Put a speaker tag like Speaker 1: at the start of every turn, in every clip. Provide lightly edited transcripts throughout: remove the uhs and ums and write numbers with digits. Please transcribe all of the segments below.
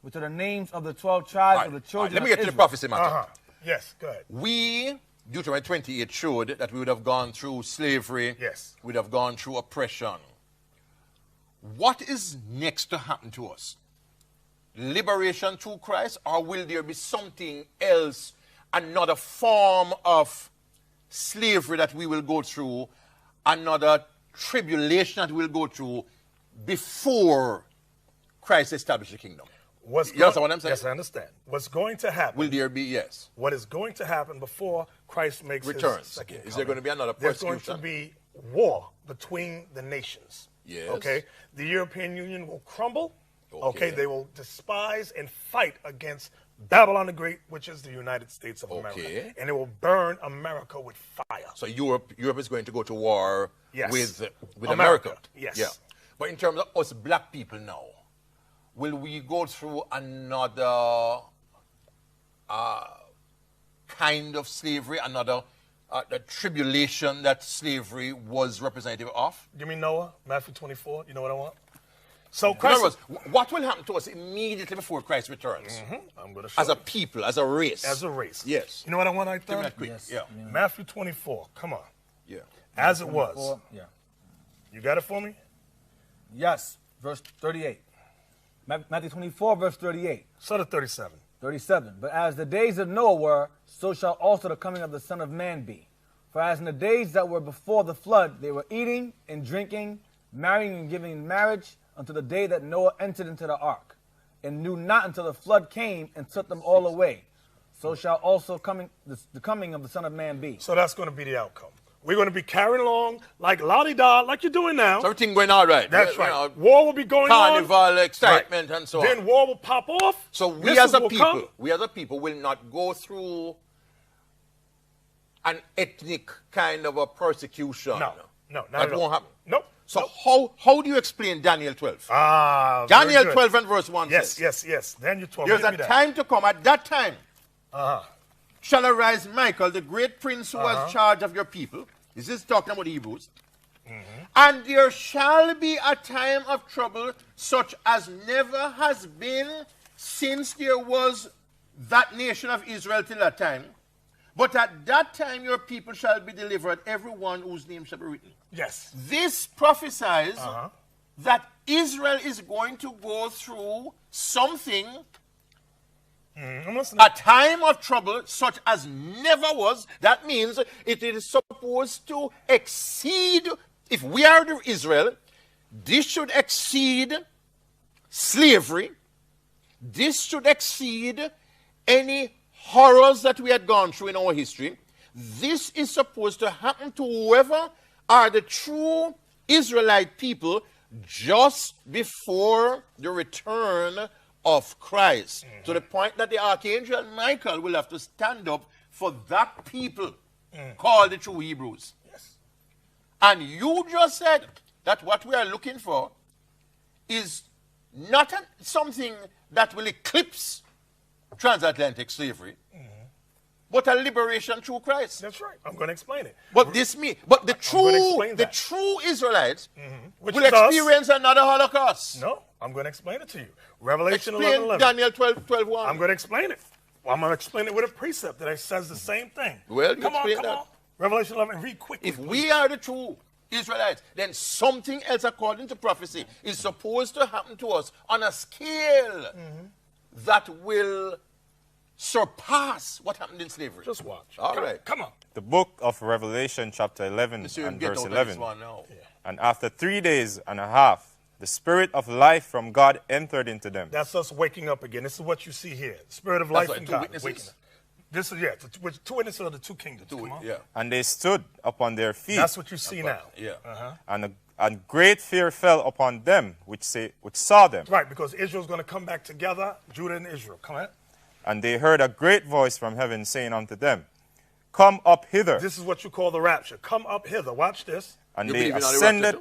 Speaker 1: which are the names of the 12 tribes of the children
Speaker 2: Let me get
Speaker 1: of
Speaker 2: to the
Speaker 1: Israel.
Speaker 2: prophecy matter.
Speaker 3: Yes, go ahead.
Speaker 2: We, Deuteronomy 28 showed that we would have gone through slavery.
Speaker 3: Yes.
Speaker 2: We'd have gone through oppression. What is next to happen to us? Liberation through Christ, or will there be something else, another form of slavery that we will go through, another tribulation that we'll go through before Christ established the kingdom? You understand what I'm saying?
Speaker 3: Yes, I understand. What's going to happen?
Speaker 2: Will there be, yes.
Speaker 3: What is going to happen before Christ makes
Speaker 2: Returns.
Speaker 3: his second coming?
Speaker 2: Is there going to be another
Speaker 3: There's
Speaker 2: persecution?
Speaker 3: going to be war between the nations.
Speaker 2: Yes.
Speaker 3: Okay? The European Union will crumble. Okay? They will despise and fight against Babylon the Great, which is the United States of America. And it will burn America with fire.
Speaker 2: So Europe is going to go to war with
Speaker 3: America. Yes.
Speaker 2: Yeah. But in terms of us black people now, will we go through another kind of slavery, another the tribulation that slavery was representative of?
Speaker 3: Give me Noah, Matthew 24. You know what I want? So
Speaker 2: In other words, what will happen to us immediately before Christ returns?
Speaker 3: I'm going to show
Speaker 2: As a people, as a race.
Speaker 3: As a race.
Speaker 2: Yes.
Speaker 3: You know what I want, I
Speaker 2: Give me
Speaker 3: thought?
Speaker 2: that quick.
Speaker 1: Yes.
Speaker 2: Yeah.
Speaker 3: Matthew 24. Come on.
Speaker 2: Yeah.
Speaker 3: As it was.
Speaker 1: Yeah.
Speaker 3: You got it for me?
Speaker 1: Yes, verse 38. Matthew 24, verse 38.
Speaker 3: So to 37.
Speaker 1: 37. But as the days of Noah were, so shall also the coming of the Son of Man be. For as in the days that were before the flood, they were eating and drinking, marrying and giving in marriage, until the day that Noah entered into the ark, and knew not until the flood came and took them all away. So shall also the coming of the Son of Man be.
Speaker 3: So that's going to be the outcome. We're going to be carrying along like la-di-da, like you're doing now.
Speaker 2: So everything going all right.
Speaker 3: That's right. War will be going
Speaker 2: Carnival,
Speaker 3: on.
Speaker 2: excitement, and so on.
Speaker 3: Then war will pop off.
Speaker 2: So we as a people will not go through an ethnic kind of a persecution.
Speaker 3: No,
Speaker 2: that won't happen.
Speaker 3: Nope.
Speaker 2: So how do you explain Daniel 12?
Speaker 3: Daniel
Speaker 2: 12 and verse 1 says.
Speaker 3: Yes. Daniel 12.
Speaker 2: There's a time to come. At that time shall arise Michael, the great prince who has charge of your people. This is talking about the Hebrews. And there shall be a time of trouble such as never has been since there was that nation of Israel till that time. But at that time your people shall be delivered, every one whose name shall be written.
Speaker 3: Yes.
Speaker 2: This prophesies that Israel is going to go through something, a time of trouble such as never was. That means it is supposed to exceed, if we are the Israel, this should exceed slavery. This should exceed any horrors that we had gone through in our history. This is supposed to happen to whoever are the true Israelite people just before the return of Christ. To the point that the archangel Michael will have to stand up for that people called the true Hebrews.
Speaker 3: Yes.
Speaker 2: And you just said that what we are looking for is not something that will eclipse transatlantic slavery, but a liberation through Christ.
Speaker 3: That's right. I'm going to explain it.
Speaker 2: But the true Israelites will experience another Holocaust.
Speaker 3: No, I'm going to explain it to you. Revelation
Speaker 2: Explain
Speaker 3: 11:11.
Speaker 2: Daniel 12:1.
Speaker 3: I'm going to explain it. Well, I'm going to explain it with a precept that says the same thing.
Speaker 2: Well,
Speaker 3: come on. Revelation 11, read quickly.
Speaker 2: If we are the true Israelites, then something else according to prophecy is supposed to happen to us on a scale that will surpass what happened in slavery.
Speaker 3: Just watch.
Speaker 2: All right.
Speaker 3: Come on.
Speaker 4: The book of Revelation, chapter 11 and verse 11. And after 3 days and a half, the Spirit of life from God entered into them.
Speaker 3: That's us waking up again. This is what you see here. The Spirit of life from God.
Speaker 2: Witnesses.
Speaker 3: Waking up. This is, two witnesses of the two kingdoms. Come on.
Speaker 2: Yeah.
Speaker 4: And they stood upon their feet.
Speaker 3: That's what you see now.
Speaker 2: Yeah.
Speaker 4: And great fear fell upon them which saw them.
Speaker 3: Right, because Israel's going to come back together, Judah and Israel. Come on.
Speaker 4: And they heard a great voice from heaven saying unto them, Come up hither.
Speaker 3: This is what you call the rapture. Come up hither. Watch this.
Speaker 4: And they ascended.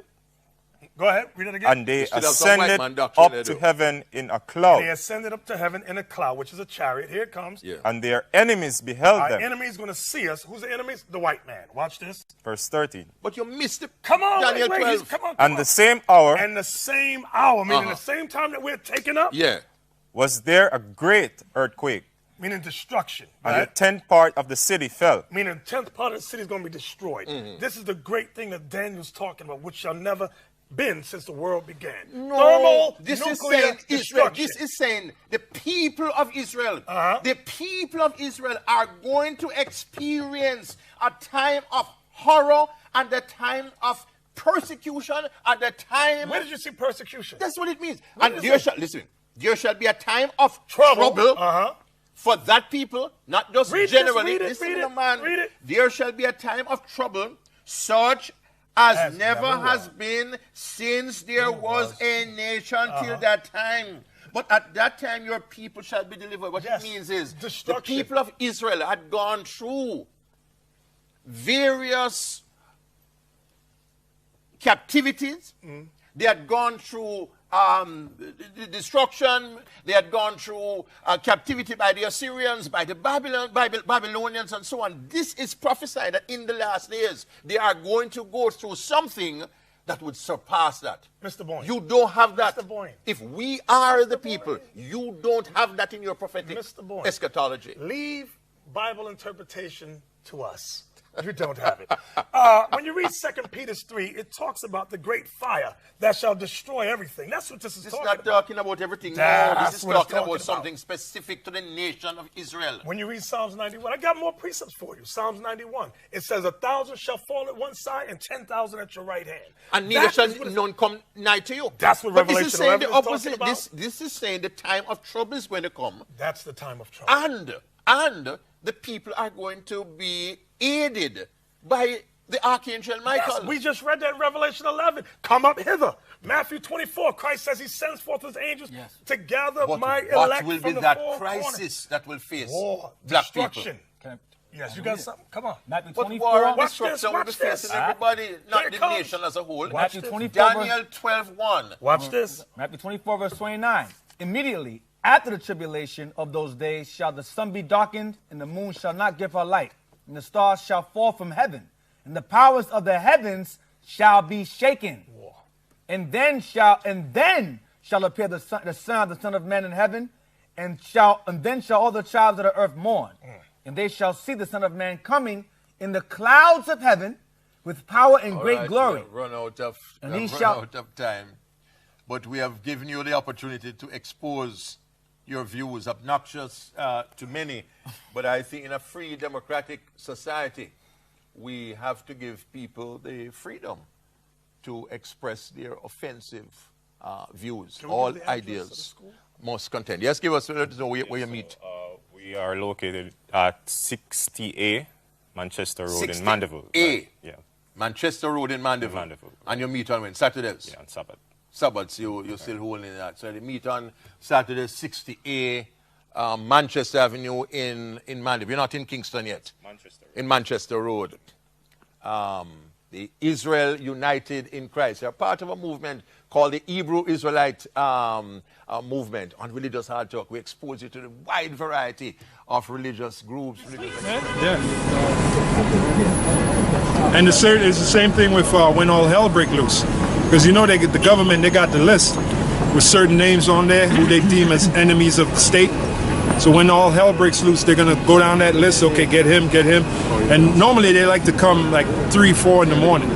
Speaker 3: Go ahead, read it again.
Speaker 4: And they ascended up to heaven in a cloud.
Speaker 3: They ascended up to heaven in a cloud, which is a chariot. Here it comes.
Speaker 2: Yeah.
Speaker 4: And their enemies beheld them.
Speaker 3: Our enemies going to see us. Who's the enemies? The white man. Watch this.
Speaker 4: Verse 13.
Speaker 2: But you missed it.
Speaker 3: Come on,
Speaker 2: Daniel 12.
Speaker 3: Come on.
Speaker 4: And the same hour.
Speaker 3: And the same hour, meaning the same time that we're taking up.
Speaker 2: Yeah.
Speaker 4: was there a great earthquake,
Speaker 3: meaning destruction.
Speaker 4: and
Speaker 3: Right?
Speaker 4: the 10th part of the city fell.
Speaker 3: Meaning the 10th part of the city is going to be destroyed. This is the great thing that Daniel's talking about, which shall never been since the world began.
Speaker 2: No, this is
Speaker 3: nuclear
Speaker 2: saying Israel.
Speaker 3: destruction.
Speaker 2: This is saying the people of Israel. The people of Israel are going to experience a time of horror and a time of persecution at the time.
Speaker 3: Where did you see persecution?
Speaker 2: That's what it means.
Speaker 3: What
Speaker 2: And
Speaker 3: is
Speaker 2: there
Speaker 3: it?
Speaker 2: shall, listen, there shall be a time of trouble for that people, not just
Speaker 3: Read this,
Speaker 2: generally.
Speaker 3: read it,
Speaker 2: Listen,
Speaker 3: read it,
Speaker 2: man.
Speaker 3: read it.
Speaker 2: There shall be a time of trouble such as never has been since there was a nation till that time. But at that time your people shall be delivered. What it means is the people of Israel had gone through various captivities. They had gone through destruction. They had gone through captivity by the Assyrians, by the Babylonians, and so on. This is prophesied that in the last days they are going to go through something that would surpass that.
Speaker 3: Mr. Boyne.
Speaker 2: You don't have that.
Speaker 3: Mr. Boyne.
Speaker 2: If we are the people, you don't have that in your prophetic eschatology.
Speaker 3: Leave Bible interpretation to us. You don't have it. When you read 2 Peter 3, it talks about the great fire that shall destroy everything. That's what this is talking about.
Speaker 2: It's not talking about everything. No,
Speaker 3: That's
Speaker 2: this is
Speaker 3: what it's
Speaker 2: talking about something specific to the nation of Israel.
Speaker 3: When you read Psalms 91, I got more precepts for you. Psalms 91, it says 1,000 shall fall at one side and 10,000 at your right hand.
Speaker 2: And neither shall none come nigh to you.
Speaker 3: That's what
Speaker 2: but
Speaker 3: Revelation
Speaker 2: this is saying
Speaker 3: 11
Speaker 2: the
Speaker 3: is talking
Speaker 2: opposite.
Speaker 3: about.
Speaker 2: This is saying the time of trouble is going to come.
Speaker 3: That's the time of trouble.
Speaker 2: And the people are going to be aided by the Archangel Michael.
Speaker 3: Yes, we just read that in Revelation 11. Come up hither. Matthew 24, Christ says he sends forth his angels to gather my elect
Speaker 2: what will
Speaker 3: from
Speaker 2: be
Speaker 3: the
Speaker 2: that
Speaker 3: four
Speaker 2: crisis
Speaker 3: corners.
Speaker 2: that will face
Speaker 3: War,
Speaker 2: black
Speaker 3: destruction.
Speaker 2: people?
Speaker 3: Yes, you got something? Come on.
Speaker 1: Matthew
Speaker 2: But
Speaker 1: 24.
Speaker 2: war and
Speaker 3: Watch
Speaker 2: destruction will be
Speaker 3: this, watch
Speaker 2: facing
Speaker 3: this.
Speaker 2: everybody, not
Speaker 3: Here it
Speaker 2: the
Speaker 3: comes.
Speaker 2: nation as a whole.
Speaker 1: Matthew 24,
Speaker 2: Daniel 12:1.
Speaker 3: Watch this.
Speaker 1: Matthew 24, verse 29. Immediately after the tribulation of those days shall the sun be darkened, and the moon shall not give her light, and the stars shall fall from heaven, and the powers of the heavens shall be shaken. And then shall appear the Son of the Son of Man in heaven, and then shall all the tribes of the earth mourn. And they shall see the Son of Man coming in the clouds of heaven with power and great glory.
Speaker 2: We have run out of time. But we have given you the opportunity to expose your views, obnoxious to many. But I think in a free democratic society, we have to give people the freedom to express their offensive views. All ideas must contend. Yes, let us know where you meet.
Speaker 4: We are located at 60A, Manchester Road in Mandeville.
Speaker 2: Yeah. Manchester Road in Mandeville. And you meet on when? Saturdays?
Speaker 4: Yeah, on Sabbath.
Speaker 2: Sabbath, you're still holding that. So they meet on Saturday, 60A, Manchester Avenue in Mandeville. You're not in Kingston yet.
Speaker 4: Manchester.
Speaker 2: In Manchester Road. The Israel United in Christ. They're part of a movement called the Hebrew Israelite movement on religious hard talk. We expose you to the wide variety of religious groups.
Speaker 5: And it's the same thing with when all hell break loose. Because you know the government, they got the list with certain names on there who they deem as enemies of the state. So when all hell breaks loose, they're going to go down that list. Okay, get him. And normally they like to come like 3, 4 in the morning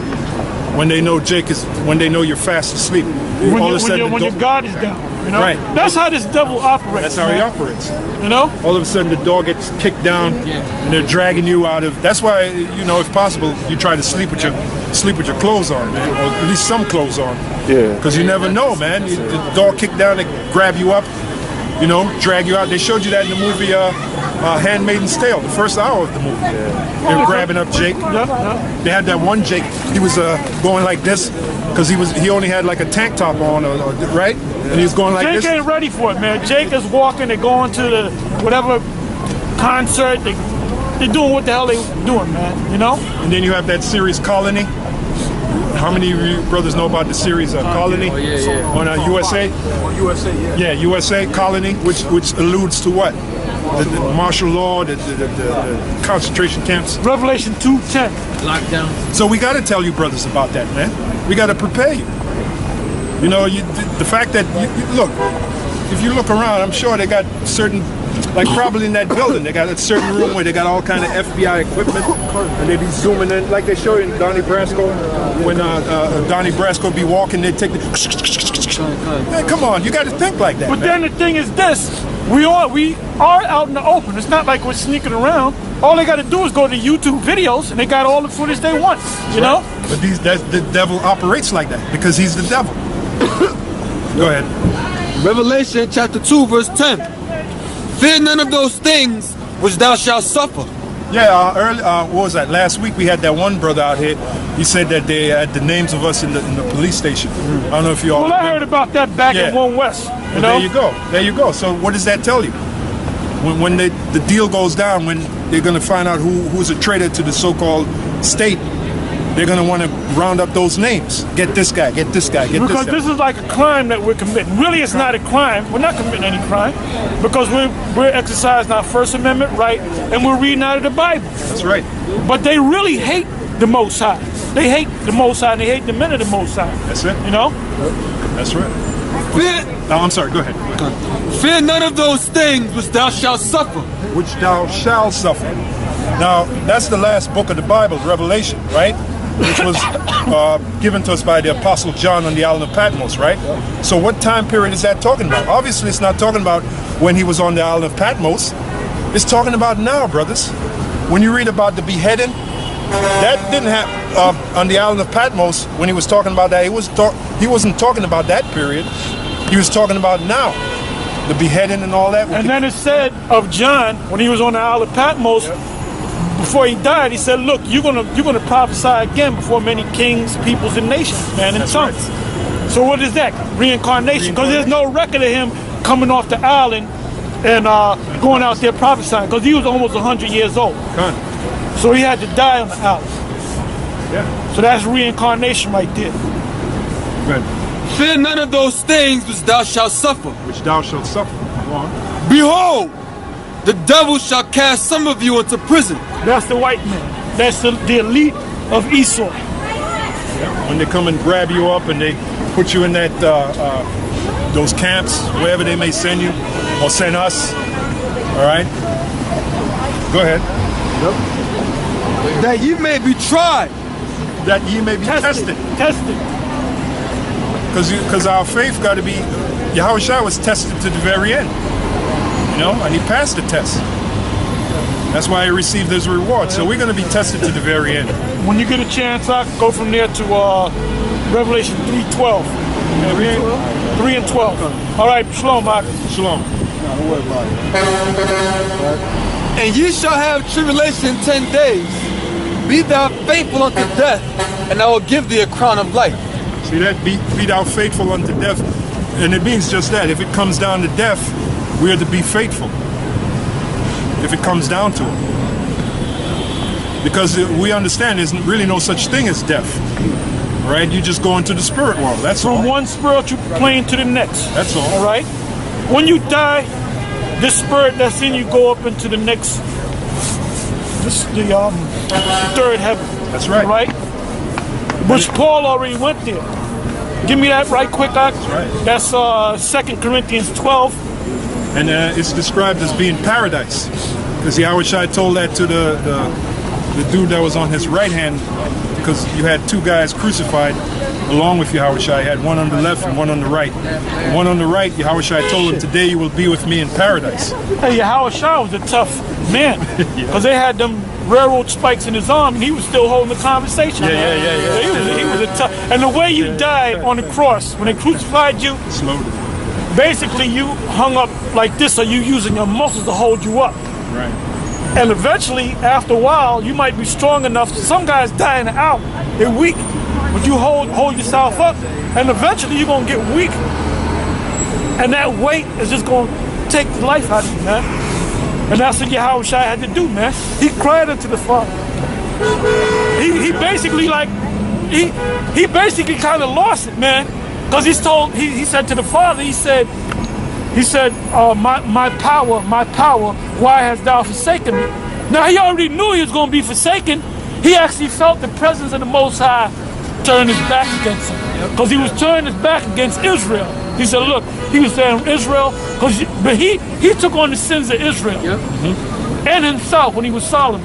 Speaker 5: when they know when they know you're fast asleep.
Speaker 6: When your guard is down, you know?
Speaker 5: Right.
Speaker 6: That's how this devil operates.
Speaker 5: That's how he operates.
Speaker 6: You know?
Speaker 5: All of a sudden the door gets kicked down and they're dragging you out of. That's why, you know, if possible, you try to sleep with your clothes on, man, or at least some clothes on. Yeah. Because you never know, man. The door kicked down, they grab you up, you know, drag you out. They showed you that in the movie Handmaid's Tale, the first hour of the movie. They were grabbing up Jake. They had that one Jake. He was going like this because he only had like a tank top on, right? And he was going like this.
Speaker 6: Jake ain't ready for it, man. Jake is walking. They're going to the whatever concert. They're doing what the hell they doing, man. You know. And
Speaker 5: then you have that series Colony. How many of you brothers know about the series Colony on USA? USA, yeah, USA Colony, which alludes to what? The martial law, the concentration camps.
Speaker 6: Revelation 2:10.
Speaker 7: Lockdown.
Speaker 5: So we got to tell you brothers about that, man. We got to prepare you. You know, the fact that look, if you look around, I'm sure they got certain, like probably in that building, they got a certain room where they got all kind of FBI equipment, and they be zooming in, like they show you in Donnie Brasco. When Donnie Brasco be walking, they take the. Man, come on, you got to think like that.
Speaker 6: But
Speaker 5: man.
Speaker 6: then the thing is this: we are out in the open. It's not like we're sneaking around. All they got to do is go to YouTube videos, and they got all the footage they want. You know.
Speaker 5: But the devil operates like that because he's the devil. Go ahead.
Speaker 7: Revelation chapter 2 verse 10. Fear none of those things which thou shalt suffer.
Speaker 5: Yeah, what was that? Last week we had that one brother out here. He said that they had the names of us in the police station. I don't know if you all.
Speaker 6: Well, I heard about that back in One West. You know?
Speaker 5: There you go. There you go. So what does that tell you? When the deal goes down, when they're going to find out who's a traitor to the so-called state, they're going to want to round up those names. Get this guy, get this guy, get this guy.
Speaker 6: Because this is like a crime that we're committing. Really, it's not a crime. We're not committing any crime because we're exercising our First Amendment right and we're reading out of the Bible.
Speaker 5: That's right.
Speaker 6: But they really hate the Most High. They hate the Most High and they hate the men of the Most High.
Speaker 5: That's it.
Speaker 6: You know?
Speaker 5: That's right. No, I'm sorry, go ahead.
Speaker 7: Fear none of those things which thou shalt suffer.
Speaker 5: Which thou shalt suffer. Now, that's the last book of the Bible, Revelation, right? Which was given to us by the Apostle John on the island of Patmos, right? So what time period is that talking about? Obviously, it's not talking about when he was on the island of Patmos. It's talking about now, brothers. When you read about the beheading, that didn't happen on the island of Patmos. When he was talking about that, he wasn't talking about that period. He was talking about now, the beheading and all that.
Speaker 6: And then it said of John, when he was on the island of Patmos, before he died, he said, look, you're gonna prophesy again before many kings, peoples, and nations, man, and tongues. Right. So what is that? Reincarnation. Because there's no record of him coming off the island and going out there prophesying, because he was almost 100 years old. So he had to die on the island.
Speaker 5: Yeah.
Speaker 6: So that's reincarnation right there.
Speaker 5: Right.
Speaker 7: Fear none of those things which thou shalt suffer.
Speaker 5: Which thou shalt suffer. Go on.
Speaker 7: Behold, the devil shall cast some of you into prison.
Speaker 6: That's the white man. That's the elite of Esau.
Speaker 5: Yeah. When they come and grab you up and they put you in that those camps, wherever they may send you or send us. All right. Go ahead.
Speaker 7: Yep. That ye may be tried.
Speaker 5: That ye may be tested. Because our faith got to be. Yahushua was tested to the very end. You know, and he passed the test. That's why he received his reward. So we're going to be tested to the very end.
Speaker 6: When you get a chance, I go from there to Revelation 3:12. 3 and 12. All right, shalom, Mark.
Speaker 5: Shalom.
Speaker 7: And ye shall have tribulation 10 days. Be thou faithful unto death, and I will give thee a crown of life.
Speaker 5: See that? Be thou faithful unto death. And it means just that. If it comes down to death, we are to be faithful. If it comes down to it. Because we understand there's really no such thing as death. Right? You just go into the spirit world. That's all.
Speaker 6: From one spiritual plane to the next.
Speaker 5: That's all.
Speaker 6: All right? When you die, this spirit that's in you go up into the next, the third heaven.
Speaker 5: That's right.
Speaker 6: Right? Which Paul already went there. Give me that right quick, Doc.
Speaker 5: That's right.
Speaker 6: That's 2 Corinthians 12.
Speaker 5: And it's described as being paradise. Because Yahushua told that to the dude that was on his right hand, because you had two guys crucified along with Yahushua. You had one on the left and one on the right. The one on the right, Yahushua told him, today you will be with me in paradise.
Speaker 6: Hey, Yahushua was a tough man. Because they had them railroad spikes in his arm and he was still holding the conversation.
Speaker 5: Yeah.
Speaker 6: He was a tough. And the way you died on the cross, when they crucified you, basically you hung up like this, or you using your muscles to hold you up.
Speaker 5: Right.
Speaker 6: And eventually, after a while, you might be strong enough. Some guys die in an hour. They're weak. But you hold yourself up, and eventually you're going to get weak. And that weight is just going to take the life out of you, man. And that's what Yahushua had to do, man. He cried unto the Father. He basically he basically kind of lost it, man. Because he said to the Father, he said, my power, why hast thou forsaken me? Now he already knew he was going to be forsaken. He actually felt the presence of the Most High turn his back against him. Because he was turning his back against Israel. He said, look, he was saying Israel, but he took on the sins of Israel and himself when he was Solomon.